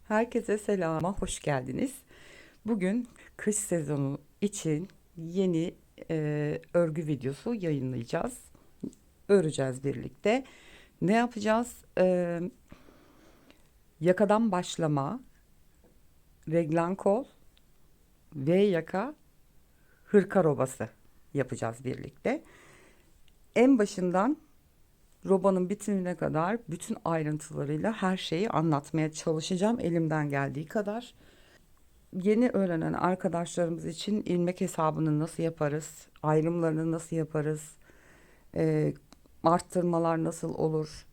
Herkese selama, hoş geldiniz. Bugün kış sezonu için yeni örgü videosu yayınlayacağız. Öreceğiz birlikte. Ne yapacağız? Yakadan başlama, reglan kol, V yaka, hırka robası yapacağız birlikte. En başından robanın bitimine kadar bütün ayrıntılarıyla her şeyi anlatmaya çalışacağım elimden geldiği kadar. Yeni öğrenen arkadaşlarımız için ilmek hesabını nasıl yaparız, ayrımlarını nasıl yaparız, e, arttırmalar nasıl olur,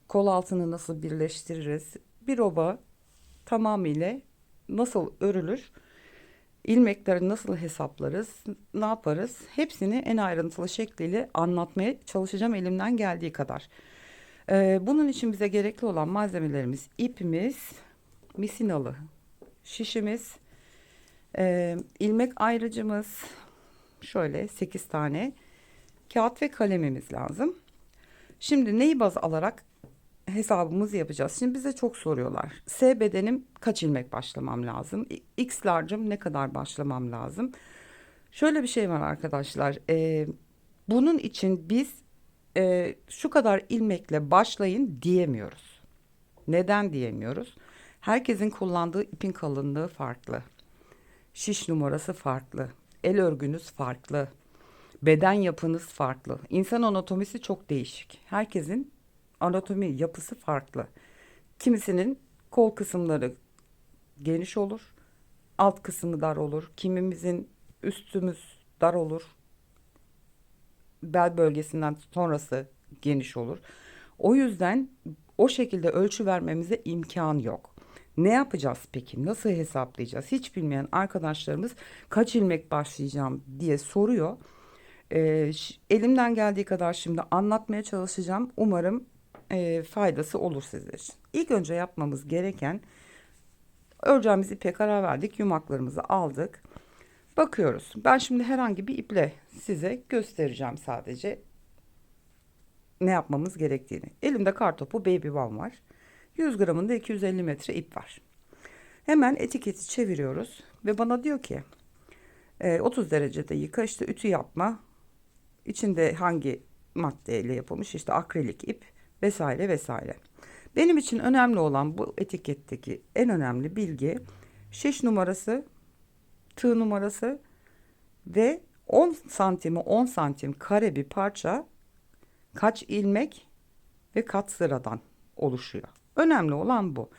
kol altını nasıl birleştiririz, bir oba tamamıyla nasıl örülür, ilmekleri nasıl hesaplarız, ne yaparız, hepsini en ayrıntılı şekliyle anlatmaya çalışacağım elimden geldiği kadar. Bunun için bize gerekli olan malzemelerimiz ipimiz, misinalı şişimiz, ilmek ayrıcımız, şöyle 8 tane kağıt ve kalemimiz lazım. Şimdi neyi baz alarak hesabımızı yapacağız? Şimdi bize çok soruyorlar. S bedenim kaç ilmek başlamam lazım? X large'ım ne kadar başlamam lazım? Şöyle bir şey var arkadaşlar. Bunun için biz şu kadar ilmekle başlayın diyemiyoruz. Neden diyemiyoruz? Herkesin kullandığı ipin kalınlığı farklı. Şiş numarası farklı. El örgünüz farklı. Beden yapınız farklı. İnsan anatomisi çok değişik. Herkesin anatomi yapısı farklı. Kimisinin kol kısımları geniş olur, alt kısmı dar olur. Kimimizin üstümüz dar olur, bel bölgesinden sonrası geniş olur. O yüzden o şekilde ölçü vermemize imkan yok. Ne yapacağız peki? Nasıl hesaplayacağız? Hiç bilmeyen arkadaşlarımız kaç ilmek başlayacağım diye soruyor. Elimden geldiği kadar şimdi anlatmaya çalışacağım. Umarım faydası olur sizler için. İlk önce yapmamız gereken, öreceğimiz ipe karar verdik. Yumaklarımızı aldık. Bakıyoruz. Ben şimdi herhangi bir iple size göstereceğim sadece ne yapmamız gerektiğini. Elimde kartopu Baby One var. 100 gramında 250 metre ip var. Hemen etiketi çeviriyoruz ve bana diyor ki 30 derecede yıka, işte ütü yapma. İçinde hangi maddeyle yapılmış, işte akrilik ip vesaire vesaire. Benim için önemli olan bu etiketteki en önemli bilgi şiş numarası, tığ numarası ve 10 santimi 10 santim kare bir parça kaç ilmek ve kaç sıradan oluşuyor. Önemli olan bu.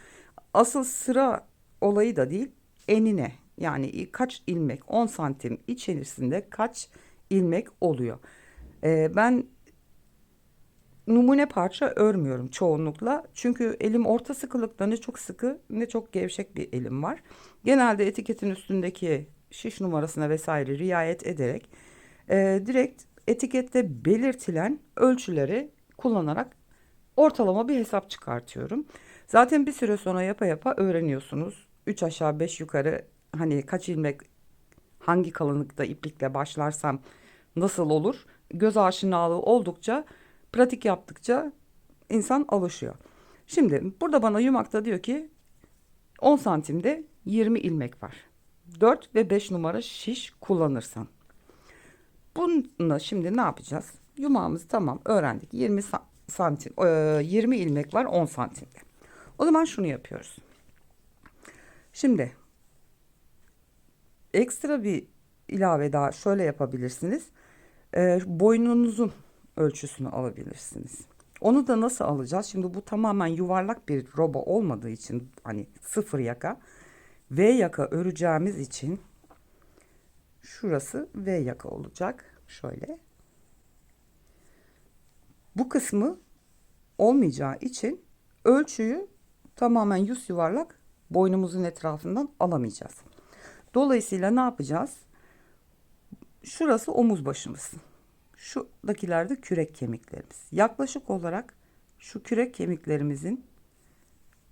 Asıl sıra olayı da değil, enine, yani kaç ilmek 10 santim içerisinde kaç ilmek oluyor. Ben numune parça örmüyorum çoğunlukla. Çünkü elim orta sıkılıkta, ne çok sıkı ne çok gevşek bir elim var. Genelde etiketin üstündeki şiş numarasına vesaire riayet ederek direkt etikette belirtilen ölçüleri kullanarak ortalama bir hesap çıkartıyorum. Zaten bir süre sonra yapa yapa öğreniyorsunuz. 3 aşağı 5 yukarı, hani kaç ilmek hangi kalınlıkta iplikle başlarsam nasıl olur? Göz aşinalığı oldukça, pratik yaptıkça insan alışıyor. Şimdi burada bana yumakta diyor ki 10 santimde 20 ilmek var. 4 ve 5 numara şiş kullanırsan. Bununla şimdi ne yapacağız? Yumağımızı tamam öğrendik. 20 santim, 20 ilmek var 10 santimde. O zaman şunu yapıyoruz. Şimdi ekstra bir ilave daha şöyle yapabilirsiniz. Boynunuzun ölçüsünü alabilirsiniz. Onu da nasıl alacağız? Şimdi bu tamamen yuvarlak bir roba olmadığı için, hani sıfır yaka, V yaka öreceğimiz için şurası V yaka olacak. Şöyle. Bu kısmı olmayacağı için ölçüyü tamamen yüz yuvarlak boynumuzun etrafından alamayacağız. Dolayısıyla ne yapacağız? Şurası omuz başımız. Şuradakiler de kürek kemiklerimiz. Yaklaşık olarak şu kürek kemiklerimizin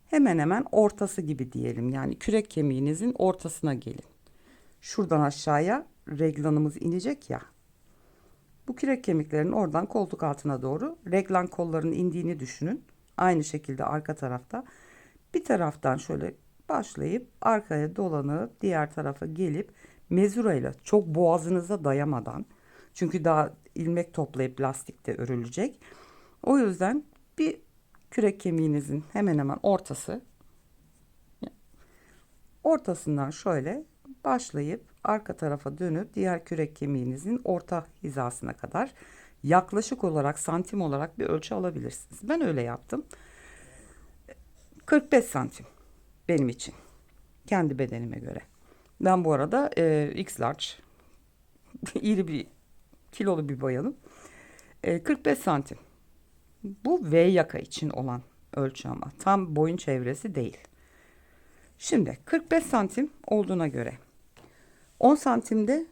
hemen hemen ortası gibi diyelim. Yani kürek kemiğinizin ortasına gelin. Şuradan aşağıya reglanımız inecek ya. Bu kürek kemiklerinin oradan koltuk altına doğru reglan kollarının indiğini düşünün. Aynı şekilde arka tarafta. Bir taraftan şöyle başlayıp arkaya dolanıp diğer tarafa gelip mezurayla çok boğazınıza dayamadan, çünkü daha ilmek toplayıp lastikte örülecek. O yüzden bir kürek kemiğinizin hemen hemen ortasından şöyle başlayıp arka tarafa dönüp diğer kürek kemiğinizin orta hizasına kadar yaklaşık olarak santim olarak bir ölçü alabilirsiniz. Ben öyle yaptım. 45 santim benim için. Kendi bedenime göre. Ben bu arada X large iri bir kilolu bir bayanım. 45 santim. Bu V yaka için olan ölçü ama tam boyun çevresi değil. Şimdi 45 santim olduğuna göre 10 santimde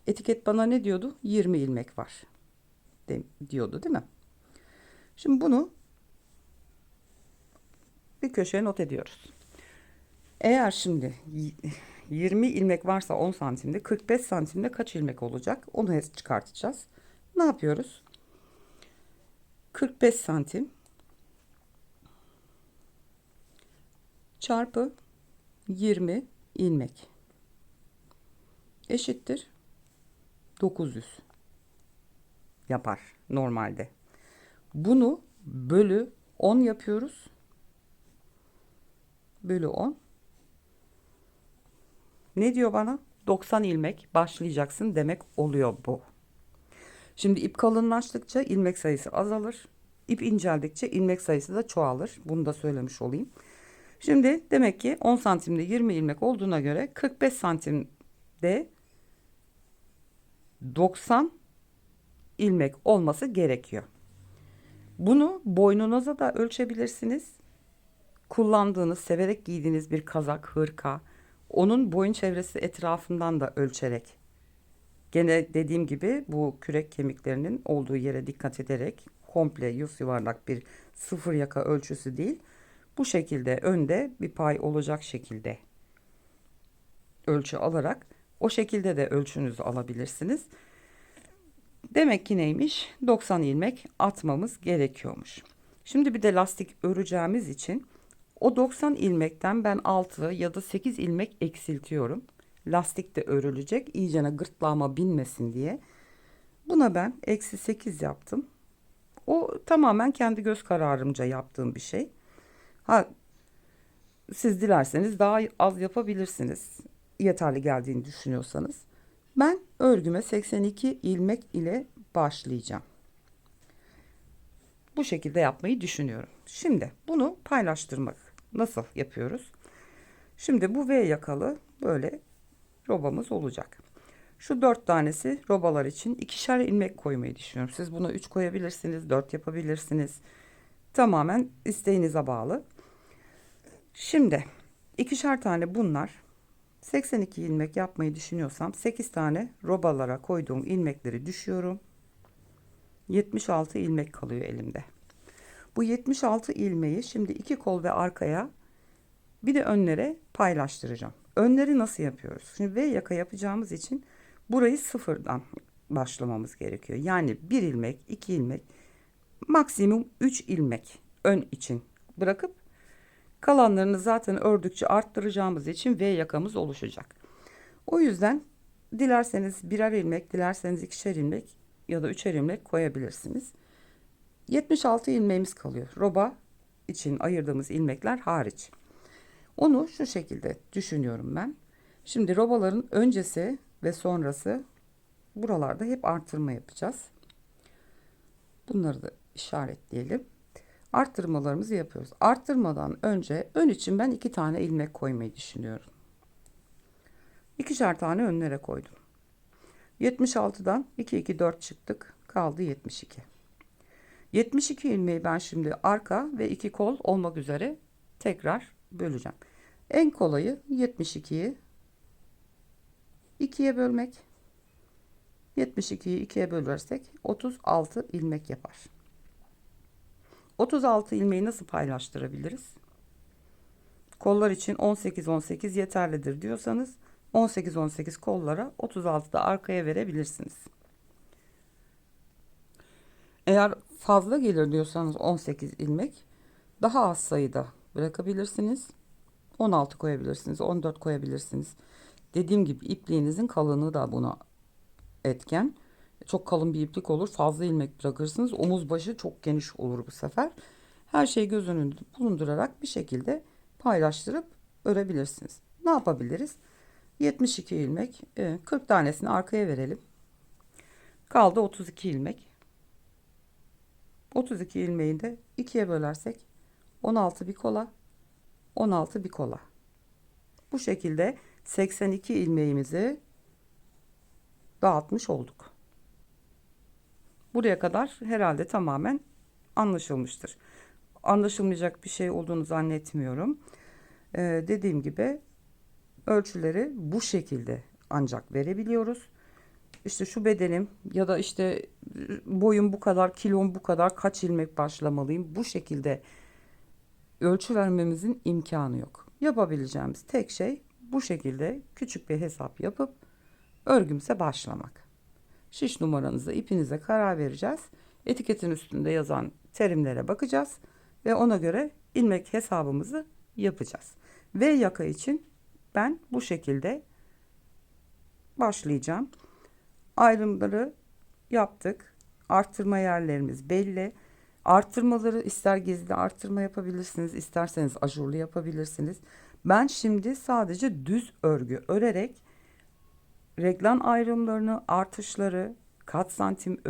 etiket bana ne diyordu? 20 ilmek var diyordu değil mi? Şimdi bunu bir köşeye not ediyoruz. Eğer şimdi 20 ilmek varsa 10 santimde 45 santimde kaç ilmek olacak? Onu çıkartacağız. Ne yapıyoruz? 45 santim çarpı 20 ilmek eşittir 900 yapar normalde. Bunu bölü 10 yapıyoruz. Bölü 10. Ne diyor bana? 90 ilmek başlayacaksın demek oluyor bu. Şimdi ip kalınlaştıkça ilmek sayısı azalır. İp inceldikçe ilmek sayısı da çoğalır. Bunu da söylemiş olayım. Şimdi demek ki 10 santimde 20 ilmek olduğuna göre 45 santimde 90 ilmek olması gerekiyor. Bunu boynunuza da ölçebilirsiniz. Kullandığınız, severek giydiğiniz bir kazak, hırka, onun boyun çevresi etrafından da ölçerek. Gene dediğim gibi bu kürek kemiklerinin olduğu yere dikkat ederek komple yüz yuvarlak bir sıfır yaka ölçüsü değil. Bu şekilde önde bir pay olacak şekilde ölçü alarak o şekilde de ölçünüzü alabilirsiniz. Demek ki neymiş? 90 ilmek atmamız gerekiyormuş. Şimdi bir de lastik öreceğimiz için o 90 ilmekten ben 6 ya da 8 ilmek eksiltiyorum. Lastik de örülecek. İyicene gırtlağıma binmesin diye. Buna ben eksi 8 yaptım. O tamamen kendi göz kararımca yaptığım bir şey. Ha, siz dilerseniz daha az yapabilirsiniz. Yeterli geldiğini düşünüyorsanız. Ben örgüme 82 ilmek ile başlayacağım. Bu şekilde yapmayı düşünüyorum. Şimdi bunu paylaştırmak nasıl yapıyoruz? Şimdi bu V yakalı böyle robamız olacak. Şu 4 tanesi robalar için ikişer ilmek koymayı düşünüyorum. Siz buna 3 koyabilirsiniz, 4 yapabilirsiniz. Tamamen isteğinize bağlı. Şimdi ikişer tane bunlar 82 ilmek yapmayı düşünüyorsam 8 tane robalara koyduğum ilmekleri düşüyorum. 76 ilmek kalıyor elimde. Bu 76 ilmeği şimdi iki kol ve arkaya bir de önlere paylaştıracağım. Önleri nasıl yapıyoruz? Şimdi V yaka yapacağımız için burayı sıfırdan başlamamız gerekiyor. Yani bir ilmek, iki ilmek, maksimum 3 ilmek ön için bırakıp kalanlarını zaten ördükçe arttıracağımız için V yakamız oluşacak. O yüzden dilerseniz birer ilmek, dilerseniz ikişer ilmek ya da üçer ilmek koyabilirsiniz. 76 ilmeğimiz kalıyor. Roba için ayırdığımız ilmekler hariç. Onu şu şekilde düşünüyorum ben. Şimdi robaların öncesi ve sonrası buralarda hep artırma yapacağız. Bunları da işaretleyelim. Arttırmalarımızı yapıyoruz. Arttırmadan önce ön için ben 2 tane ilmek koymayı düşünüyorum. İkişer tane önlere koydum. 76'dan 2 2 4 çıktık. Kaldı 72. 72 ilmeği ben şimdi arka ve 2 kol olmak üzere tekrar böleceğim. En kolayı 72'yi 2'ye bölmek. 72'yi 2'ye bölersek 36 ilmek yapar. 36 ilmeği nasıl paylaştırabiliriz? Kollar için 18 18 yeterlidir diyorsanız 18 18 kollara 36 da arkaya verebilirsiniz. Eğer fazla gelir diyorsanız 18 ilmek daha az sayıda bırakabilirsiniz. 16 koyabilirsiniz, 14 koyabilirsiniz. Dediğim gibi ipliğinizin kalınlığı da buna etken. Çok kalın bir iplik olur. Fazla ilmek bırakırsınız. Omuz başı çok geniş olur bu sefer. Her şeyi göz önünde bulundurarak bir şekilde paylaştırıp örebilirsiniz. Ne yapabiliriz? 72 ilmek. 40 tanesini arkaya verelim. Kaldı 32 ilmek. 32 ilmeği de 2'ye bölersek 16 bir kola, 16 bir kola. Bu şekilde 82 ilmeğimizi dağıtmış olduk. Buraya kadar herhalde tamamen anlaşılmıştır. Anlaşılmayacak bir şey olduğunu zannetmiyorum. Dediğim gibi ölçüleri bu şekilde ancak verebiliyoruz. İşte şu bedenim ya da işte boyum bu kadar, kilom bu kadar, kaç ilmek başlamalıyım. Bu şekilde ölçü vermemizin imkanı yok. Yapabileceğimiz tek şey bu şekilde küçük bir hesap yapıp örgümüze başlamak. Şiş numaranıza, ipinize karar vereceğiz. Etiketin üstünde yazan terimlere bakacağız ve ona göre ilmek hesabımızı yapacağız. V yaka için ben bu şekilde başlayacağım. Ayrımları yaptık. Arttırma yerlerimiz belli. Arttırmaları ister gizli arttırma yapabilirsiniz, isterseniz ajurlu yapabilirsiniz. Ben şimdi sadece düz örgü örerek reglan ayrımlarını, artışları kaç santim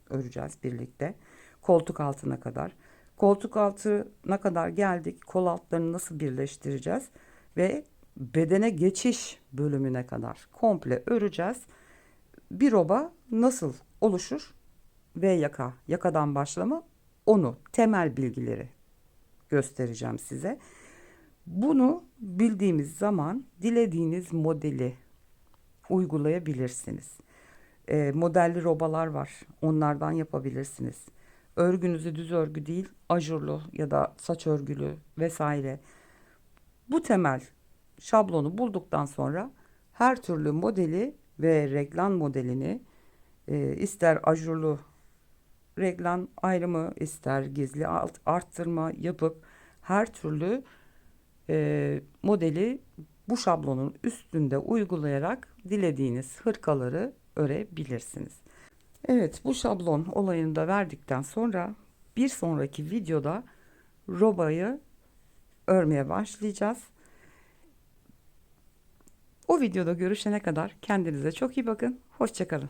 öreceğiz birlikte. Koltuk altına kadar. Koltuk altına kadar geldik. Kol altlarını nasıl birleştireceğiz ve bedene geçiş bölümüne kadar komple öreceğiz. Bir oba nasıl oluşur? V yaka, yakadan başlama, onu temel bilgileri göstereceğim size. Bunu bildiğimiz zaman dilediğiniz modeli uygulayabilirsiniz. Modelli robalar var. Onlardan yapabilirsiniz. Örgünüzü düz örgü değil, ajurlu ya da saç örgülü vesaire. Bu temel şablonu bulduktan sonra her türlü modeli ve reglan modelini ister ajurlu reglan ayrımı ister gizli arttırma yapıp her türlü modeli bu şablonun üstünde uygulayarak dilediğiniz hırkaları örebilirsiniz. Evet, bu şablon olayını da verdikten sonra bir sonraki videoda robayı örmeye başlayacağız. O videoda görüşene kadar kendinize çok iyi bakın. Hoşça kalın.